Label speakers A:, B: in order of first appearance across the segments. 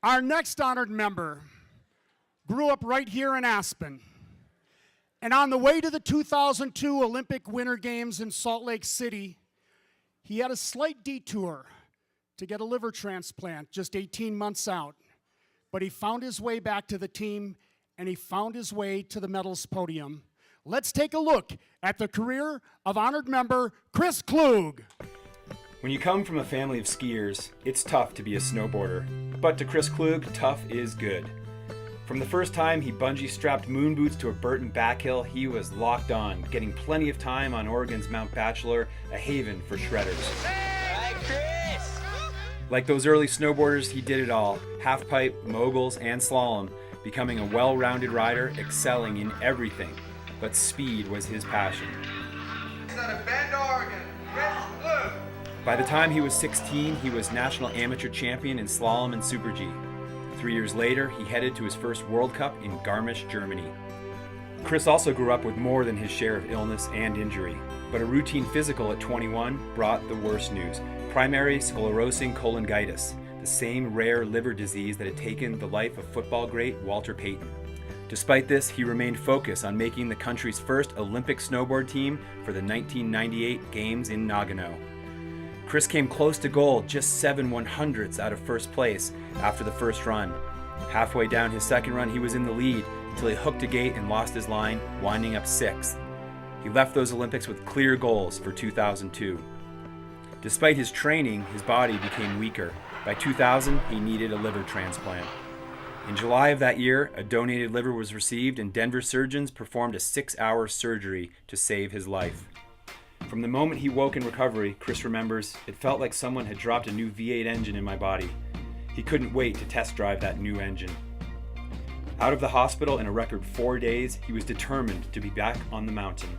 A: Our next honored member grew up right here in Aspen. And on the way to the 2002 Olympic Winter Games in Salt Lake City, he had a slight detour to get a liver transplant just 18 months out. But he found his way back to the team, and he found his way to the medals podium. Let's take a look at the career of honored member Chris Klug.
B: When you come from a family of skiers, it's tough to be a snowboarder. But to Chris Klug, tough is good. From the first time he bungee-strapped moon boots to a Burton backhill, he was locked on, getting plenty of time on Oregon's Mount Bachelor, a haven for shredders.
C: Hi, Chris!
B: Like those early snowboarders, he did it all, halfpipe, moguls, and slalom, becoming a well-rounded rider, excelling in everything. But speed was his passion.
C: Out of Bend, Oregon, Chris Klug.
B: By the time he was 16, he was national amateur champion in slalom and Super G. 3 years later, he headed to his first World Cup in Garmisch, Germany. Chris also grew up with more than his share of illness and injury, but a routine physical at 21 brought the worst news: primary sclerosing cholangitis, the same rare liver disease that had taken the life of football great Walter Payton. Despite this, he remained focused on making the country's first Olympic snowboard team for the 1998 Games in Nagano. Chris came close to gold, just 7/100ths out of first place after the first run. Halfway down his second run, he was in the lead until he hooked a gate and lost his line, winding up 6th. He left those Olympics with clear goals for 2002. Despite his training, his body became weaker. By 2000, he needed a liver transplant. In July of that year, a donated liver was received and Denver surgeons performed a 6-hour surgery to save his life. From the moment he woke in recovery, Chris remembers, it felt like someone had dropped a new V8 engine in my body. He couldn't wait to test drive that new engine. Out of the hospital in a record 4 days, he was determined to be back on the mountain.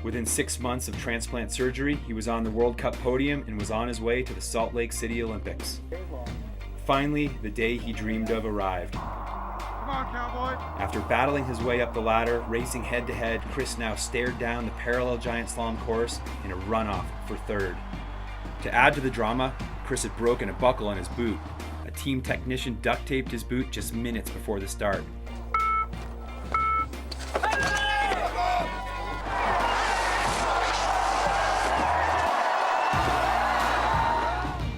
B: Within 6 months of transplant surgery, he was on the World Cup podium and was on his way to the Salt Lake City Olympics. Finally, the day he dreamed of arrived.
A: Come on, cowboy.
B: After battling his way up the ladder, racing head-to-head, Chris now stared down the parallel giant slalom course in a runoff for 3rd. To add to the drama, Chris had broken a buckle on his boot. A team technician duct taped his boot just minutes before the start.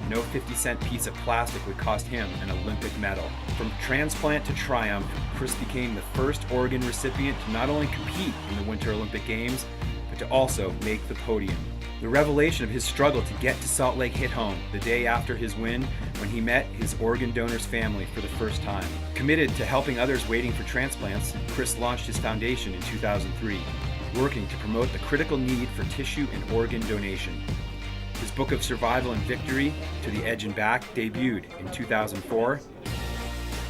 B: No 50-cent piece of plastic would cost him an Olympic medal. From transplant to triumph, Chris became the first Oregon recipient to not only compete in the Winter Olympic Games, but to also make the podium. The revelation of his struggle to get to Salt Lake hit home the day after his win when he met his organ donor's family for the first time. Committed to helping others waiting for transplants, Chris launched his foundation in 2003, working to promote the critical need for tissue and organ donation. His book of survival and victory, To the Edge and Back, debuted in 2004.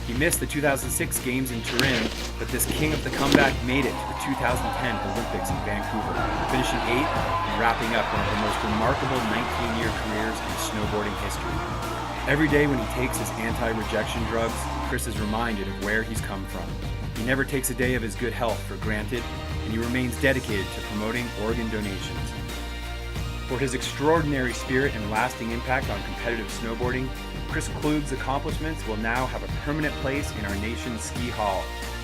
B: He missed the 2006 Games in Turin, but this king of the comeback made it to the 2010 Olympics in Vancouver, finishing 8th and wrapping up one of the most remarkable 19-year careers in snowboarding history. Every day when he takes his anti-rejection drugs, Chris is reminded of where he's come from. He never takes a day of his good health for granted, and he remains dedicated to promoting organ donations. For his extraordinary spirit and lasting impact on competitive snowboarding, Chris Klug's accomplishments will now have a permanent place in our nation's ski hall.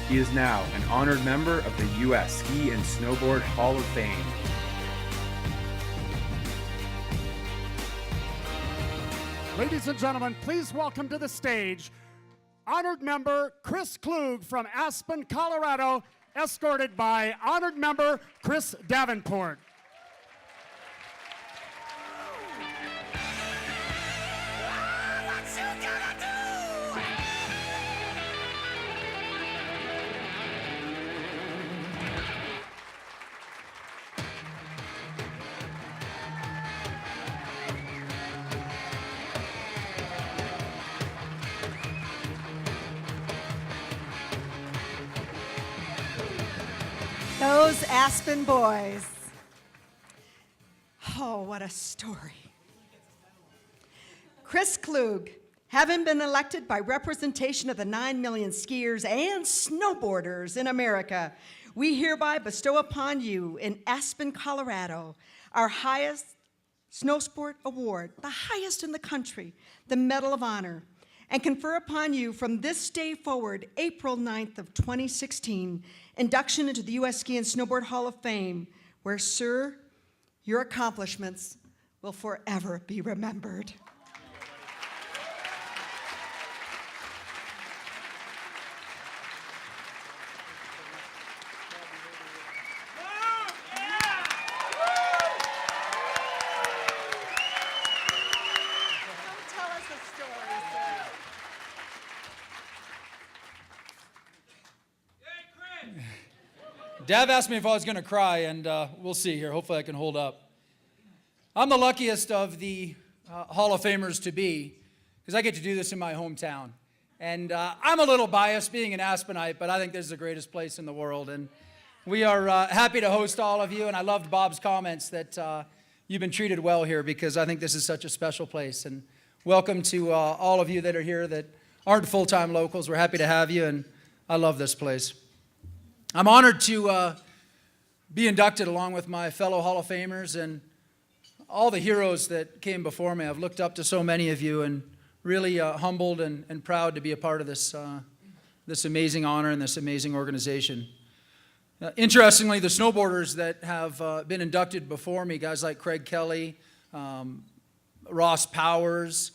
B: He is now an honored member of the U.S. Ski and Snowboard Hall of Fame.
A: Ladies and gentlemen, please welcome to the stage honored member Chris Klug from Aspen, Colorado, escorted by honored member Chris Davenport.
D: Those Aspen boys. Oh, what a story. Chris Klug, having been elected by representation of the 9 million skiers and snowboarders in America, we hereby bestow upon you in Aspen, Colorado, our highest snow sport award, the highest in the country, the Medal of Honor. and confer upon you from this day forward, April 9th of 2016, induction into the U.S. Ski and Snowboard Hall of Fame, where, sir, your accomplishments will forever be remembered.
E: Dav asked me if I was going to cry, and we'll see here. Hopefully I can hold up. I'm the luckiest of the Hall of Famers to be, because I get to do this in my hometown. And I'm a little biased being an Aspenite, but I think this is the greatest place in the world. And we are happy to host all of you, and I loved Bob's comments that you've been treated well here, because I think this is such a special place. And welcome to all of you that are here that aren't full-time locals. We're happy to have you, and I love this place. I'm honored to be inducted along with my fellow Hall of Famers and all the heroes that came before me. I've looked up to so many of you and really humbled and proud to be a part of this, this amazing honor and this amazing organization. Interestingly, the snowboarders that have been inducted before me, guys like Craig Kelly, Ross Powers,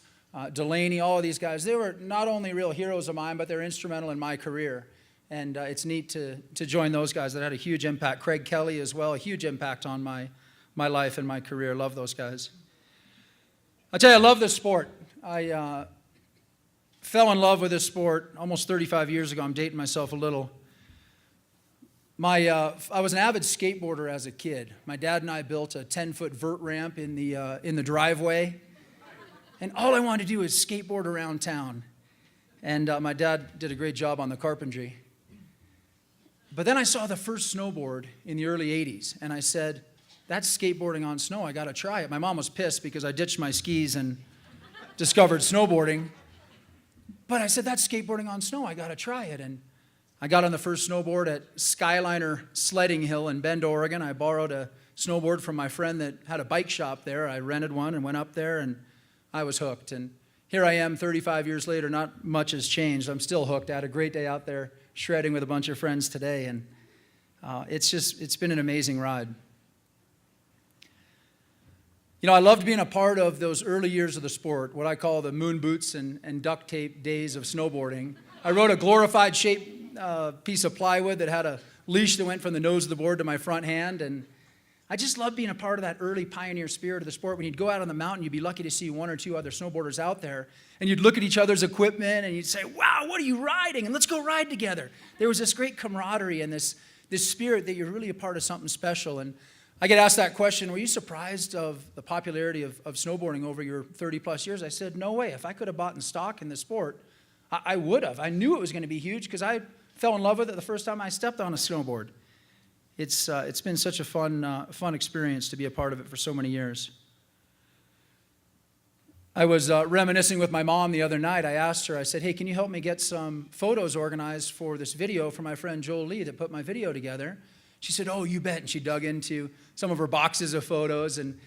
E: Delaney, all of these guys, they were not only real heroes of mine, but they're instrumental in my career. And it's neat to join those guys that had a huge impact. Craig Kelly as well, a huge impact on my life and my career. Love those guys. I tell you, I love this sport. I fell in love with this sport almost 35 years ago. I'm dating myself a little. I was an avid skateboarder as a kid. My dad and I built a 10-foot vert ramp in the driveway. And all I wanted to do was skateboard around town. And my dad did a great job on the carpentry. But then I saw the first snowboard in the early 80s, and I said, that's skateboarding on snow. I got to try it. My mom was pissed because I ditched my skis and discovered snowboarding. But I said, that's skateboarding on snow. I got to try it. And I got on the first snowboard at Skyliner Sledding Hill in Bend, Oregon. I borrowed a snowboard from my friend that had a bike shop there. I rented one and went up there, and I was hooked. And here I am 35 years later. Not much has changed. I'm still hooked. I had a great day out there shredding with a bunch of friends today, and it's been an amazing ride. You know, I loved being a part of those early years of the sport, what I call the moon boots and duct tape days of snowboarding. I rode a glorified shaped piece of plywood that had a leash that went from the nose of the board to my front hand, and I just loved being a part of that early pioneer spirit of the sport. When you'd go out on the mountain, you'd be lucky to see one or two other snowboarders out there, and you'd look at each other's equipment, and you'd say, wow, what are you riding? And let's go ride together. There was this great camaraderie and this spirit that you're really a part of something special. And I get asked that question, were you surprised of the popularity of snowboarding over your 30-plus years? I said, no way. If I could have bought in stock in the sport, I would have. I knew it was going to be huge because I fell in love with it the first time I stepped on a snowboard. It's been such a fun experience to be a part of it for so many years. I was reminiscing with my mom the other night. I asked her, I said, hey, can you help me get some photos organized for this video for my friend Joel Lee that put my video together? She said, oh, you bet. And she dug into some of her boxes of photos. And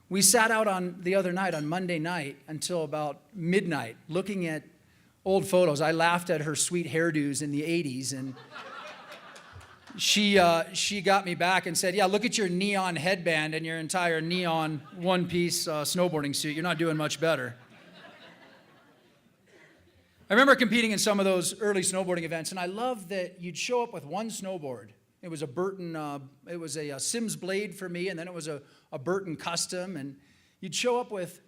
E: we sat out the other night, on Monday night, until about midnight, looking at old photos. I laughed at her sweet hairdos in the 80s, and she got me back and said, yeah, look at your neon headband and your entire neon one-piece snowboarding suit. You're not doing much better. I remember competing in some of those early snowboarding events, and I loved that you'd show up with one snowboard. It was a Burton, it was a Sims Blade for me, and then it was a Burton Custom, and you'd show up with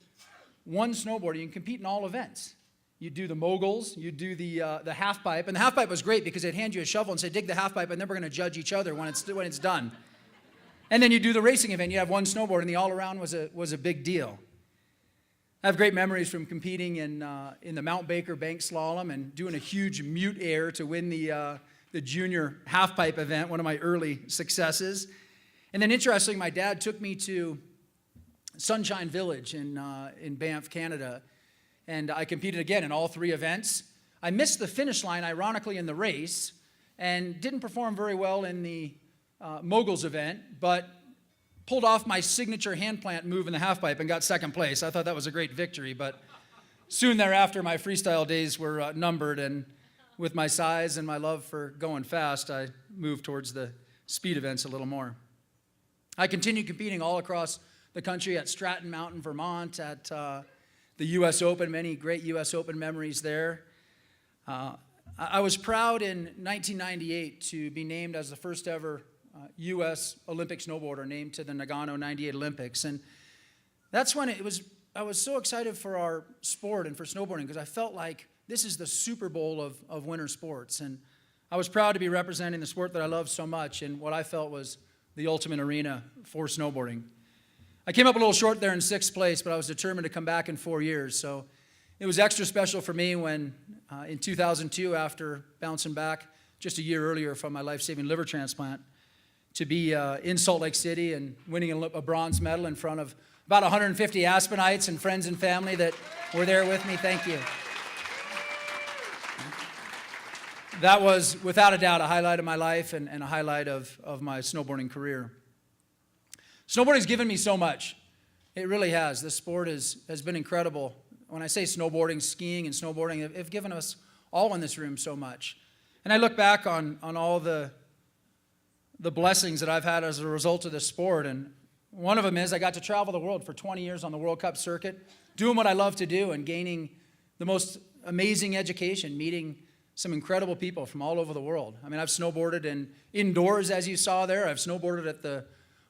E: one snowboard, and you can compete in all events. You'd do the moguls, you'd do the half pipe, and the half pipe was great because they'd hand you a shovel and say, dig the half pipe, and then we're going to judge each other when it's done. And then you do the racing event. You have one snowboard, and the all-around was a big deal. I have great memories from competing in the Mount Baker bank slalom and doing a huge mute air to win the junior half pipe event, one of my early successes. And then interestingly, my dad took me to Sunshine Village in Banff, Canada, and I competed again in all three events. I missed the finish line, ironically, in the race, and didn't perform very well in the moguls event, but pulled off my signature hand plant move in the half pipe and got second place. I thought that was a great victory, but soon thereafter, my freestyle days were numbered, and with my size and my love for going fast, I moved towards the speed events a little more. I continued competing all across the country at Stratton Mountain, Vermont, at the U.S. Open, many great U.S. Open memories there. I was proud in 1998 to be named as the first ever U.S. Olympic snowboarder named to the Nagano 98 Olympics. And that's when I was so excited for our sport and for snowboarding, because I felt like this is the Super Bowl of winter sports. And I was proud to be representing the sport that I love so much in what I felt was the ultimate arena for snowboarding. I came up a little short there in 6th place, but I was determined to come back in 4 years. So it was extra special for me when in 2002, after bouncing back just a year earlier from my life-saving liver transplant, to be in Salt Lake City and winning a bronze medal in front of about 150 Aspenites and friends and family that were there with me. Thank you. That was, without a doubt, a highlight of my life and a highlight of my snowboarding career. Snowboarding's given me so much. It really has. This sport has been incredible. When I say snowboarding, skiing and snowboarding have given us all in this room so much. And I look back on all the blessings that I've had as a result of this sport, and one of them is I got to travel the world for 20 years on the World Cup circuit, doing what I love to do and gaining the most amazing education, meeting some incredible people from all over the world. I mean, I've snowboarded indoors, as you saw there. I've snowboarded at the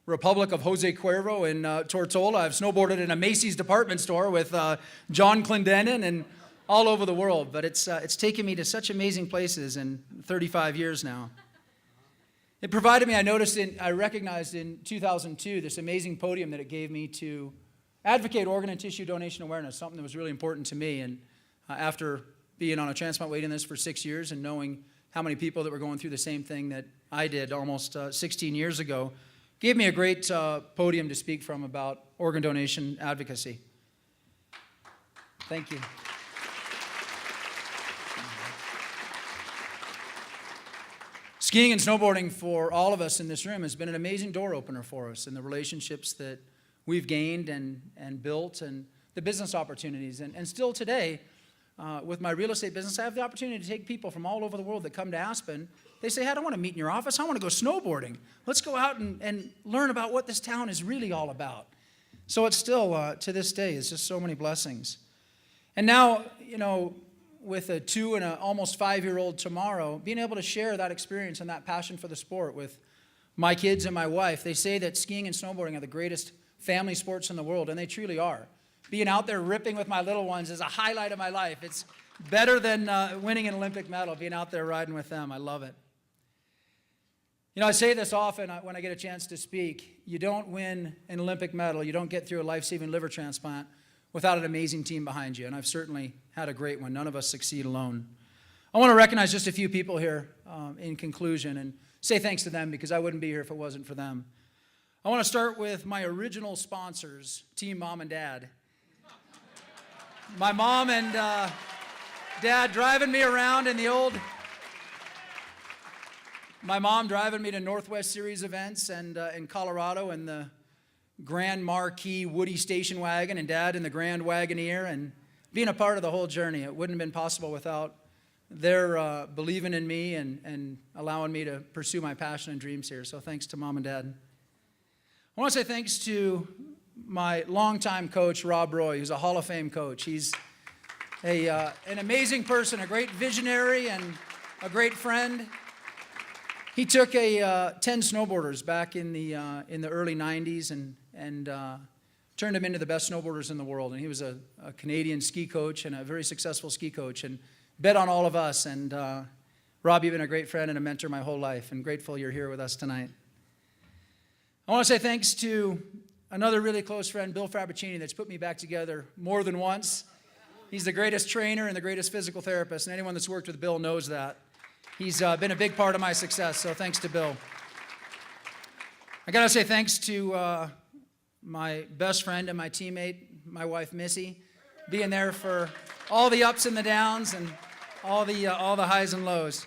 E: Republic of Jose Cuervo in Tortola. I've snowboarded in a Macy's department store with John Clendenin and all over the world. But it's taken me to such amazing places in 35 years now. It provided me, I recognized in 2002 this amazing podium that it gave me to advocate organ and tissue donation awareness, something that was really important to me. And after being on a transplant waiting list for 6 years and knowing how many people that were going through the same thing that I did almost 16 years ago, gave me a great podium to speak from about organ donation advocacy. Thank you. Skiing and snowboarding for all of us in this room has been an amazing door opener for us, and the relationships that we've gained and built, and the business opportunities. And still today, with my real estate business, I have the opportunity to take people from all over the world that come to Aspen. They say, hey, I don't want to meet in your office. I want to go snowboarding. Let's go out and learn about what this town is really all about. So it's still, to this day, it's just so many blessings. And now, with a 2 and an almost 5-year-old tomorrow, being able to share that experience and that passion for the sport with my kids and my wife. They say that skiing and snowboarding are the greatest family sports in the world, and they truly are. Being out there ripping with my little ones is a highlight of my life. It's better than winning an Olympic medal, being out there riding with them. I love it. I say this often when I get a chance to speak. You don't win an Olympic medal, you don't get through a life-saving liver transplant without an amazing team behind you, and I've certainly had a great one. None of us succeed alone. I want to recognize just a few people here in conclusion and say thanks to them, because I wouldn't be here if it wasn't for them. I want to start with my original sponsors, Team Mom and Dad. My mom and Dad driving me around in the old... My mom driving me to Northwest Series events and in Colorado in the Grand Marquis Woody station wagon, and Dad in the Grand Wagoneer, and being a part of the whole journey. It wouldn't have been possible without their believing in me and allowing me to pursue my passion and dreams here. So thanks to Mom and Dad. I want to say thanks to my longtime coach, Rob Roy, who's a Hall of Fame coach. He's an amazing person, a great visionary, and a great friend. He took 10 snowboarders back in the early 90s and turned them into the best snowboarders in the world. And he was a Canadian ski coach and a very successful ski coach, and bet on all of us. And Rob, you've been a great friend and a mentor my whole life, and grateful you're here with us tonight. I want to say thanks to another really close friend, Bill Fabricini, that's put me back together more than once. He's the greatest trainer and the greatest physical therapist, and anyone that's worked with Bill knows that. He's been a big part of my success, so thanks to Bill. I got to say thanks to my best friend and my teammate, my wife, Missy, being there for all the ups and the downs and all the highs and lows.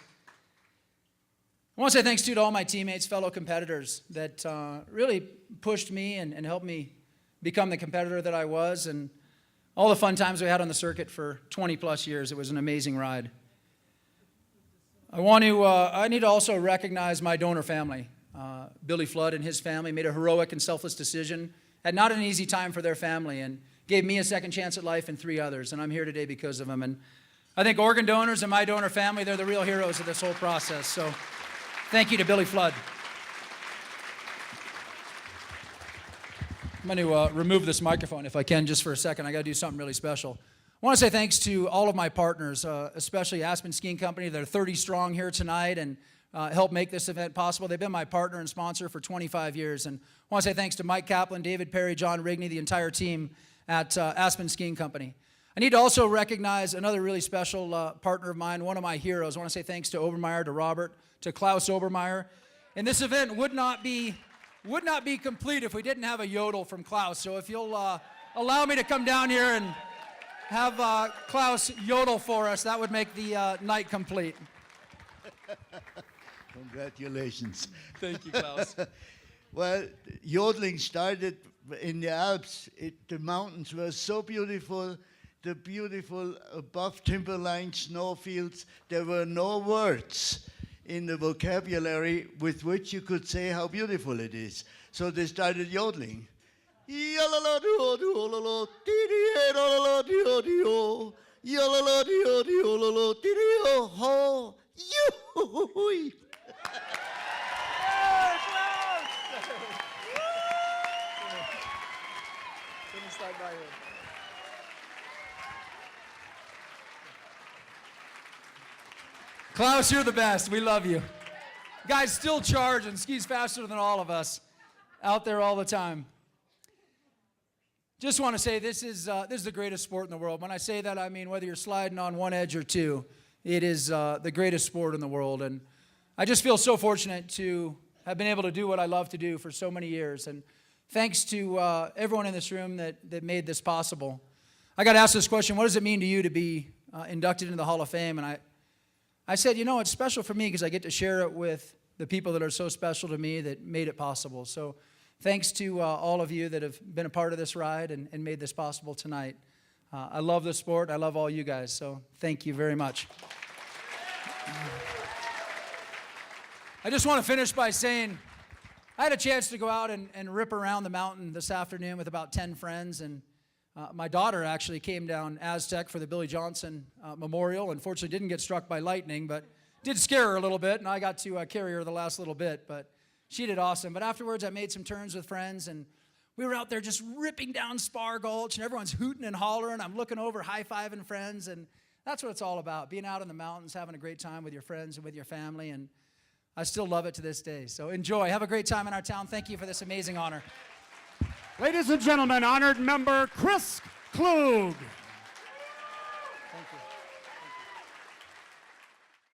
E: I want to say thanks to all my teammates, fellow competitors that really pushed me and helped me become the competitor that I was. And all the fun times we had on the circuit for 20 plus years. It was an amazing ride. I need to also recognize my donor family. Billy Flood and his family made a heroic and selfless decision, had not an easy time for their family, and gave me a second chance at life and 3 others, and I'm here today because of them. And I think organ donors and my donor family, they're the real heroes of this whole process. So thank you to Billy Flood. I'm going to remove this microphone if I can just for a second. I got to do something really special. I want to say thanks to all of my partners, especially Aspen Skiing Company. They're 30 strong here tonight and helped make this event possible. They've been my partner and sponsor for 25 years. And I want to say thanks to Mike Kaplan, David Perry, John Rigney, the entire team at Aspen Skiing Company. I need to also recognize another really special partner of mine, one of my heroes. I want to say thanks to Obermeyer, to Robert, to Klaus Obermeyer. And this event would not be complete if we didn't have a yodel from Klaus. So if you'll allow me to come down here and have Klaus yodel for us, that would make the night complete.
F: Congratulations.
E: Thank you, Klaus.
F: Well, yodeling started in the Alps. The mountains were so beautiful, the beautiful above timberline snowfields. There were no words in the vocabulary with which you could say how beautiful it is. So they started yodeling.
E: Klaus, you're the best. We love you. Guys still charge and skis faster than all of us out there all the time. Just want to say this is the greatest sport in the world. When I say that, I mean whether you're sliding on one edge or two, it is the greatest sport in the world. And I just feel so fortunate to have been able to do what I love to do for so many years. And thanks to everyone in this room that made this possible. I got asked this question, what does it mean to you to be inducted into the Hall of Fame? And I said, you know, it's special for me because I get to share it with the people that are so special to me that made it possible. So thanks to all of you that have been a part of this ride and made this possible tonight. I love the sport. I love all you guys. So thank you very much. I just want to finish by saying I had a chance to go out and rip around the mountain this afternoon with about 10 friends. And my daughter actually came down Aztec for the Billy Johnson Memorial. Unfortunately, didn't get struck by lightning, but did scare her a little bit. And I got to carry her the last little bit. But she did awesome. But afterwards, I made some turns with friends. And we were out there just ripping down Spar Gulch. And everyone's hooting and hollering. I'm looking over, high-fiving friends. And that's what it's all about, being out in the mountains, having a great time with your friends and with your family. And I still love it to this day. So enjoy. Have a great time in our town. Thank you for this amazing honor.
A: Ladies and gentlemen, honored member Klug.